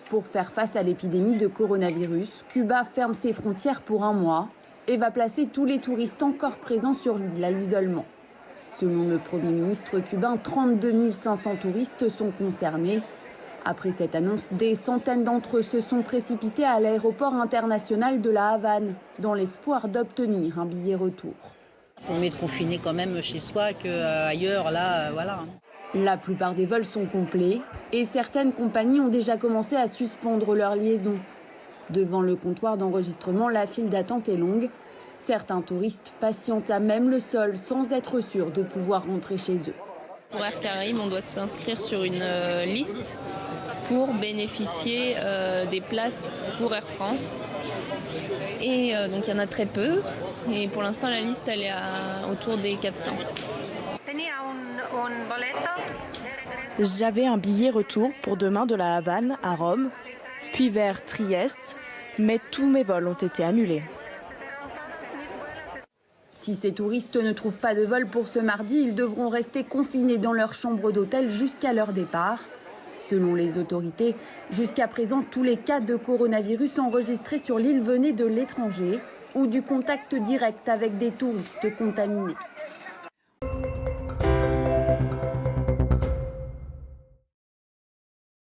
Pour faire face à l'épidémie de coronavirus, Cuba ferme ses frontières pour 1 mois et va placer tous les touristes encore présents sur l'île à l'isolement. Selon le Premier ministre cubain, 32 500 touristes sont concernés. Après cette annonce, des centaines d'entre eux se sont précipités à l'aéroport international de La Havane, dans l'espoir d'obtenir un billet retour. Il vaut mieux être confiné quand même chez soi qu'ailleurs, là, voilà. La plupart des vols sont complets et certaines compagnies ont déjà commencé à suspendre leurs liaisons. Devant le comptoir d'enregistrement, la file d'attente est longue. Certains touristes patientent à même le sol sans être sûrs de pouvoir rentrer chez eux. Pour Air Caraïbes, on doit s'inscrire sur une liste pour bénéficier des places pour Air France. Et donc il y en a très peu. Et pour l'instant, la liste, elle est autour des 400. J'avais un billet retour pour demain de La Havane à Rome, puis vers Trieste, mais tous mes vols ont été annulés. Si ces touristes ne trouvent pas de vol pour ce mardi, ils devront rester confinés dans leur chambre d'hôtel jusqu'à leur départ. Selon les autorités, jusqu'à présent, tous les cas de coronavirus enregistrés sur l'île venaient de l'étranger ou du contact direct avec des touristes contaminés.